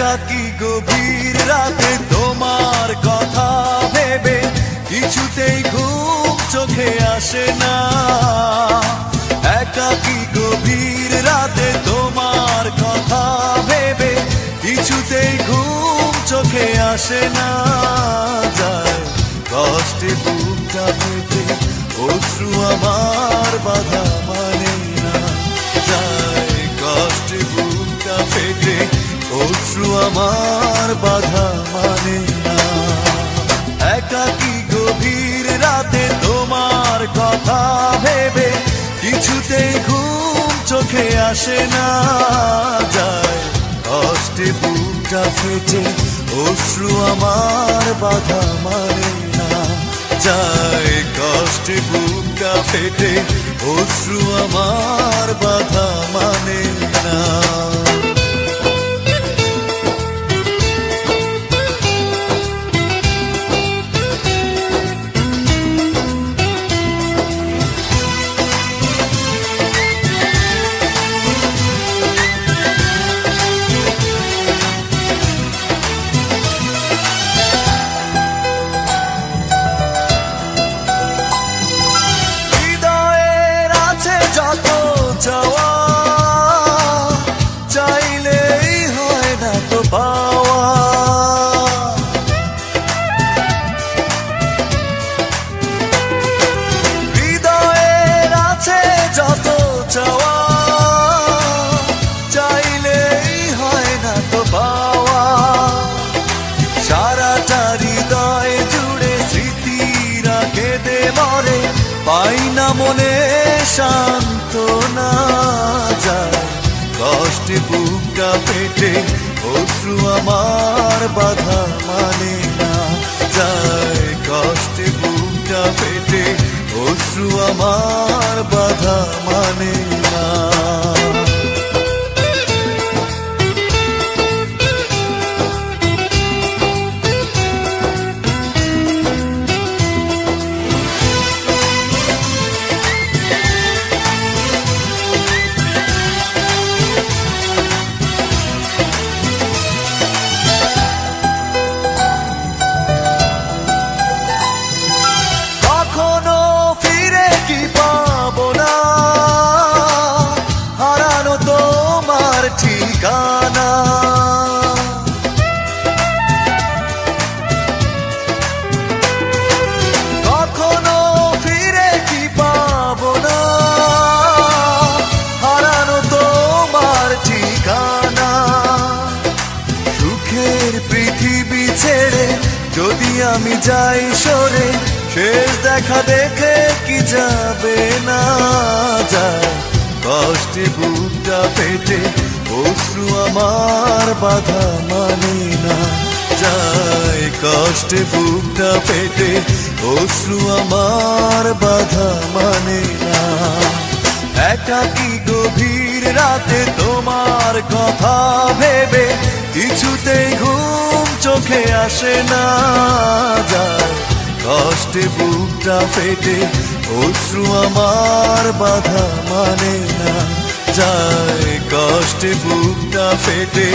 একাকী গভীর রাতে তোমার কথা ভেবে কিছুতেই ঘুম চোখে আসে না। একাকী গভীর রাতে তোমার কথা ভেবে কিছুতেই ঘুম চোখে আসে না। যায় কষ্টে বুকটা ফেটে অশ্রু আমার বাধা মানে না। যায় কষ্টে বুকটা ফেটে অশ্রু আমার বাধা মানে না। একাকী গভীর রাতে তোমার কথা ভেবে কিছুতেই ঘুম চোখে আসে না। যায় কষ্টে বুকটা ফেটে অশ্রু আমার বাধা মানে না। যায় কষ্টে বুকটা ফেটে অশ্রু আমার বাধা মানে না। চাইলেই হয় না তো পাওয়া। হৃদয়ের আছে যত চাওয়া, চাইলেই হয় না তো পাওয়া। সারাটা হৃদয় জুড়ে স্মৃতিরা কেঁদে মরে, পাই না মনে সান্ত্বনা। যায় কষ্টে বুকটা ফেটে অশ্রু আমার বাধা মানে না। যায় কষ্টে বুকটা ফেটে অশ্রু আমার বাধা মানে না। ঠিকানা কখনো ফিরে কি পাবো না, হারানো তোমার ঠিকানা। সুখের পৃথিবী ছেড়ে যদি আমি যাই সরে, শেষ দেখা দেখে কি যাবে না। যায় কষ্টে বুকটা ফেটে অশ্রু আমার বাধা মানে না। যায় কষ্টে বুকটা ফেটে অশ্রু আমার বাধা মানে না। একাকী গভীর রাতে তোমার কথা ভেবে কিছুতেই ঘুম চোখে আসে না। যায় কষ্টে বুকটা ফেটে অশ্রু আমার বাধা মানে না। যায় কষ্টে বুকটা ফেটে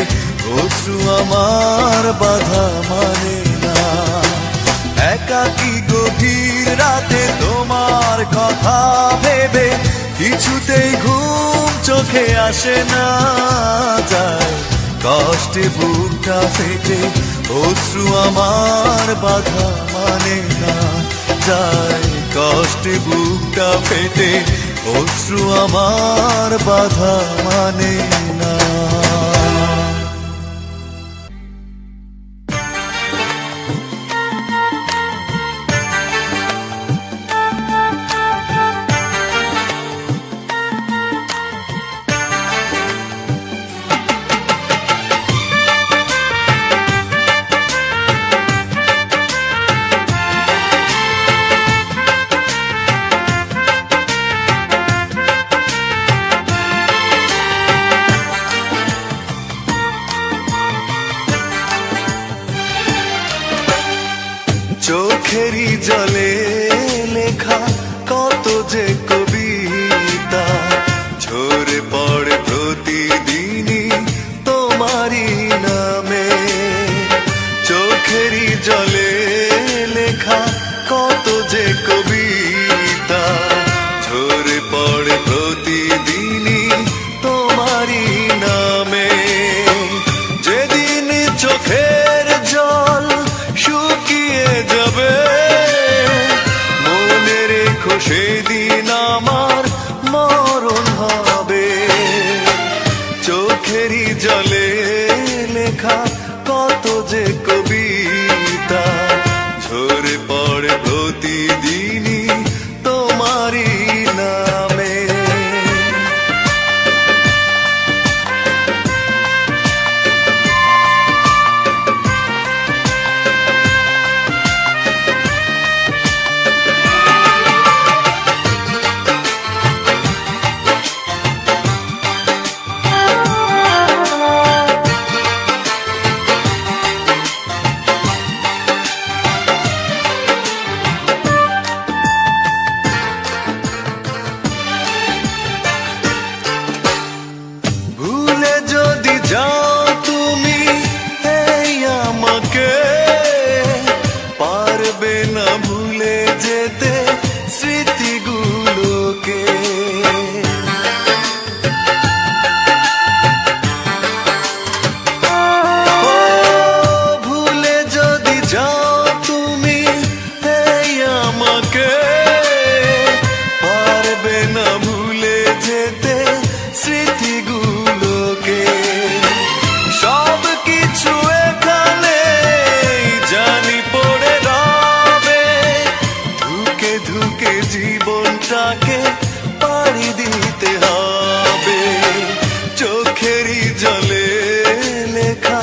অশ্রু আমার বাধা মানে না। একাকী গভীর রাতে তোমার কথা ভেবে কিছুতেই ঘুম চোখে আসে না। যায় কষ্টে বুকটা ফেটে অশ্রু আমার বাধা মানে না। যায় কষ্টে বুকটা ফেটে অশ্রু আমার বাধা মানে না। চোখেরই জলে লেখা কত যে কবিতা ঝরে পড়ে প্রতিদিনই তোমারই নামে। সমুদ্রটাকে পাড়ি দিতে হবে। চোখেরই জলে লেখা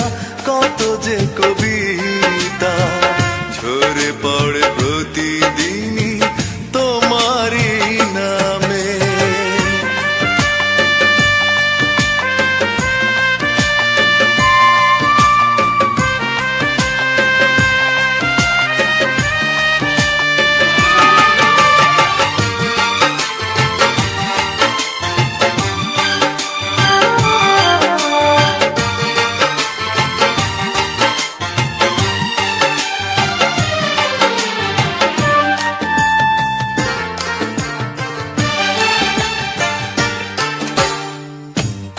কত যে কবিতা ঝরে পড়ে প্রতিদিনই তোমারই নামে।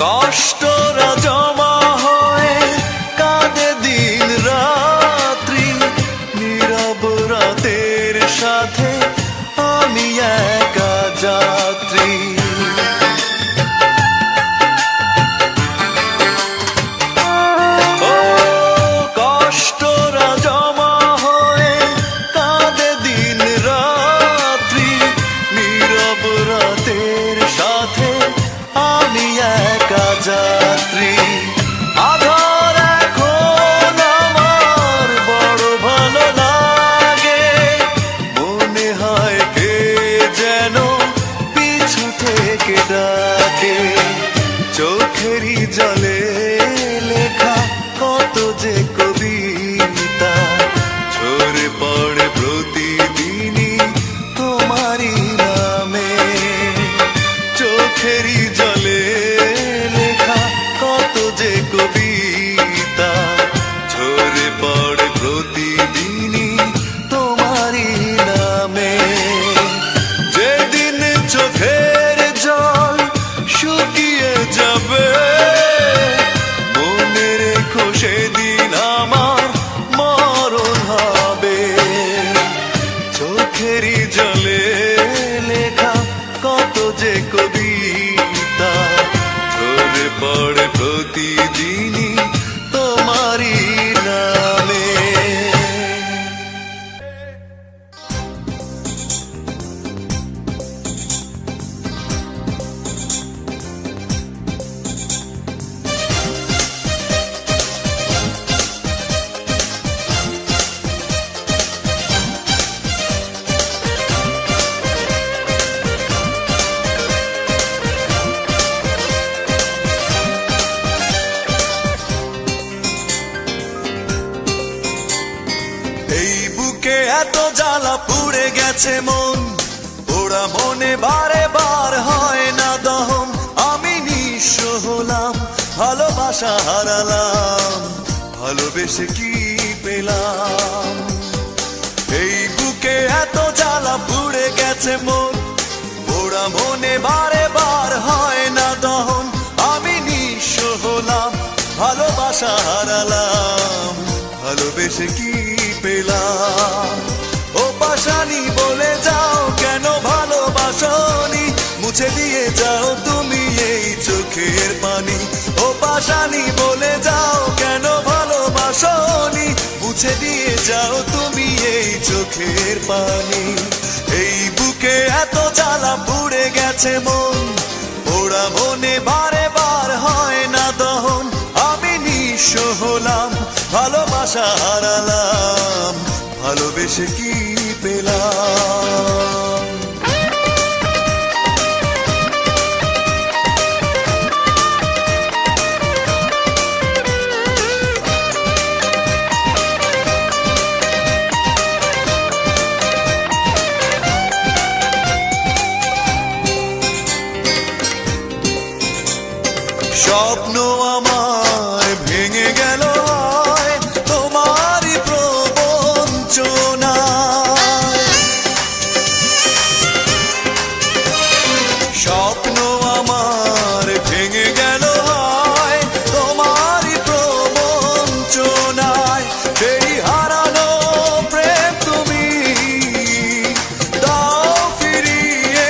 কষ্টরা জমা হয়ে কাঁদে দিন রাত্রি, নীরব রাতের সাথে আমি একা যাত্রী। ও কষ্টরা জমা হয়ে কাঁদে দিন রাত্রি, নীরব রাতের সাথে আমি একা যাত্রী। আধার এখন আমার বড় ভালো লাগে, মনে হয় কে যেন পিছু থেকে ডাকে। চোখেরই জলে লেখা কত যে কবিতা ঝরে পড়ে প্রতিদিনই তোমারই নামে। চোখেরই জলে লেখা কত যে কবিতা ঝরে পড়ে প্রতিদিনই তোমারই নামে। যেদিন চোখের জল শুকিয়ে যাবে, মনে রেখো সেদিন আমার মরণ হবে। চোখেরই জলে লেখা কত যে কবিতা ঝরে পড়ে প্রতিদিনই তোমারই নামে। এই বুকে এত জ্বালা পুড়ে গেছে মন, ওরা মনে বারে বার হয় না দহন। আমি নিঃস্ব হলাম, ভালোবাসা হারালাম, ভালোবেসে কি পেলাম। এই বুকে এত জ্বালা পুড়ে গেছে মন, ওরা মনে বারে বার হয় না দহন। আমি নিঃস্ব হলাম, ভালোবাসা হারালাম, ভালোবেসে কি পেলাম। ও পাশানি বলে যাও কেন ভালোবাসনি, মুছে দিয়ে যাও তুমি এই চোখের পানি। ও পাশানি বলে যাও কেন ভালোবাসনি, মুছে দিয়ে যাও তুমি এই চোখের পানি। এই বুকে এত জ্বালা পুড়ে গেছে মন, ওরা মনে বারে বার হয় না দহন। আমি নিঃস্ব হলাম, ভালোবাসা হারালাম, ভালোবেসে কি পেলাম। স্বপ্ন আমার ভেঙে গেল তোমারই প্রবঞ্চনায়। স্বপ্ন আমার ভেঙে গেল তোমারই প্রবঞ্চনায়। সেই হারানো প্রেম তুমি দাও ফিরিয়ে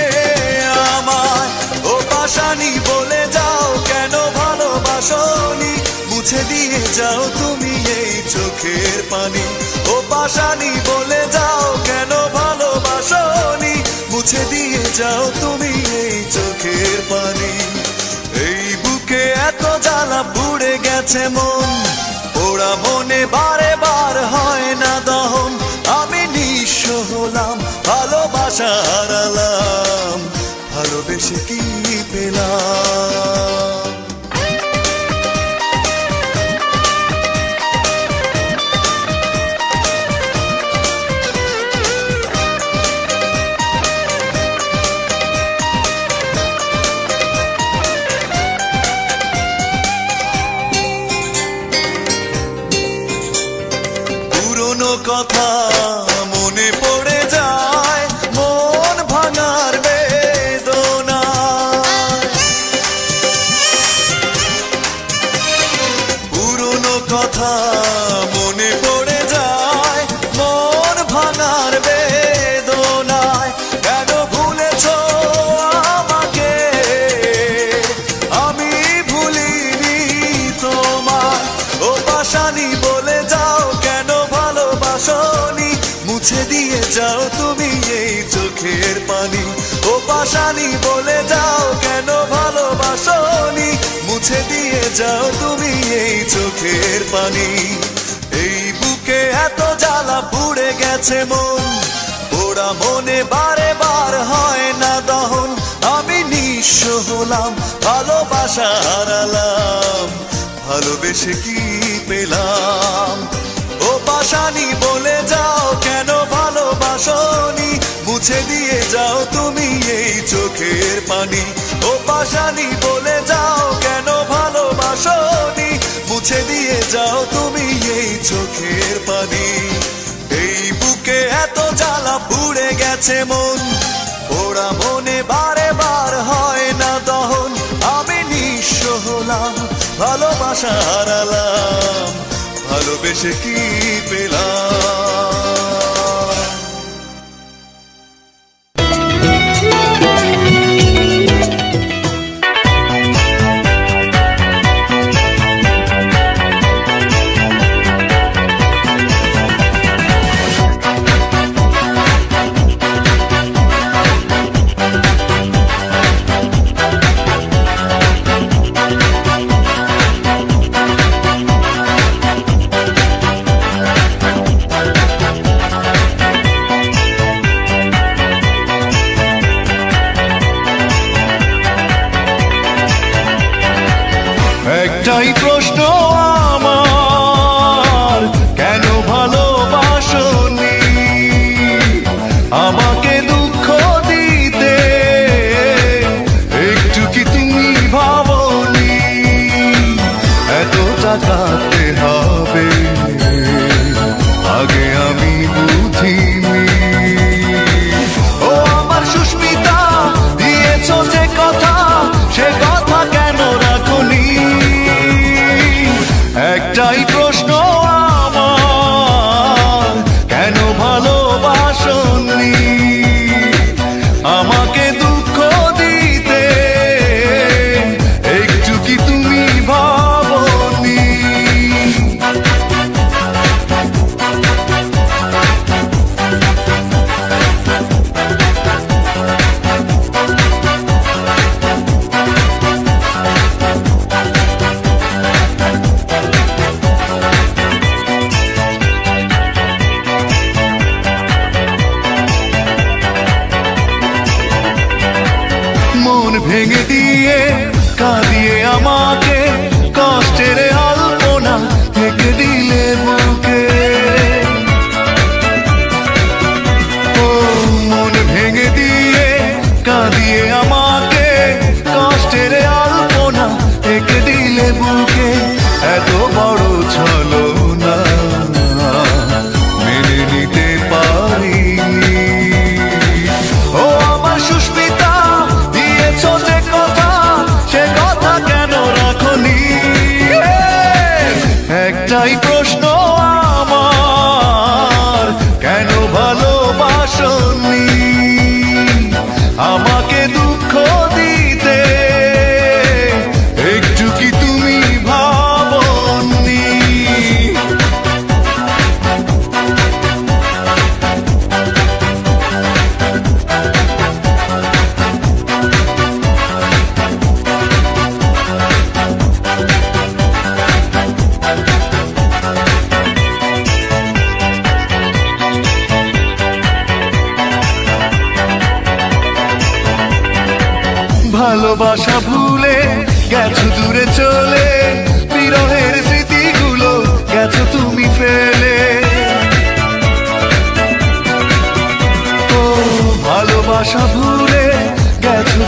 আমায়। ও পাশানি বলে যাও কেন ভালোবাসনি, মুছে দিয়ে যাও তুমি এই চোখের পানি। ও পাশানি বলে যাও কেন ভালোবাসনি, মুছে দিয়ে যাও তুমি এই চোখের পানি। এই বুকে এত জ্বালা পুড়ে গেছে মন, পোড়া মনে বারে বার হয় না দহন। আমি নিঃস্ব হলাম, ভালোবাসা হারালাম, ভালোবেসে কি পেলাম? পুরনো কথা মনে পড়ে যায়, মন ভাঙার বেদনা। পুরনো কথা মনে পড়ে যায়, মন ভাঙার বেদনায়। কেন ভুলেছো আমাকে, আমি ভুলিনি তোমায়। ও পাশানি বলে যাও কেন ভালোবাসনি, মুছে দিয়ে যাও তুমি এই চোখের পানি। ও পাশানি বলে যাও কেন ভালোবাসনি, মুছে দিয়ে যাও তুমি এই চোখের পানি। এই বুকে এত জ্বালা পুড়ে গেছে মন, পোড়া মনে বারে বার হয় না দহন। আমি নিঃস্ব হলাম, ভালোবাসা হারালাম, ভালোবেসে কি পেলাম? ও পাশানি বলে যাও কেন ভালোবাসনি, মুছে দিয়ে যাও তুমি এই চোখের পানি। ও পাশানি বলে যাও কেন ভালোবাসনি, মুছে দিয়ে যাও তুমি এই চোখের পানি। এই বুকে এত জ্বালা পুড়ে গেছে মন, পোড়া মনে বারে বার হয় না দহন। আমি নিঃস্ব হলাম, ভালোবাসা হারালাম, ভালোবেসে কি পেলাম? একটাই প্রশ্ন আমার, কেন ভালোবাসনি আমাকে দুঃখ দিতে? একটু কি তুমি ভাবনি এতটা কাঁদতে হবে? আগে আমি বুঝিনি। ও আমার সুস্মিতা, দিয়েছ যে কথা, সে কথা কেন রাখনি? একটাই প্রশ্ন আমার, কেন ভালোবাসনি আমাকে দুঃখ দিতে? একটু কি তুমি ভাবনি? মন ভেঙে দিয়ে কাঁদিয়ে আমাকে কষ্টের আলপনা থেকে দিলে বুকে। ও মন ভেঙে দিয়ে কাঁদিয়ে আমাকে কষ্টের আলপনা থেকে দিলে বুকে। এত বড় ছলনা মেনে নিতে পারিনি। ও আমার সুস্মিতা, দিয়েছ যে কথা, সে কথা কেন রাখনি? একটাই প্রশ্ন আমার, কেন ভালোবাসনি আমাকে দুঃখ ভালোবাসা ভুলে গেছো দূরে চলে, বিরহের স্মৃতিগুলো গেছো তুমি ফেলে। ও ভালোবাসা ভুলে গেছো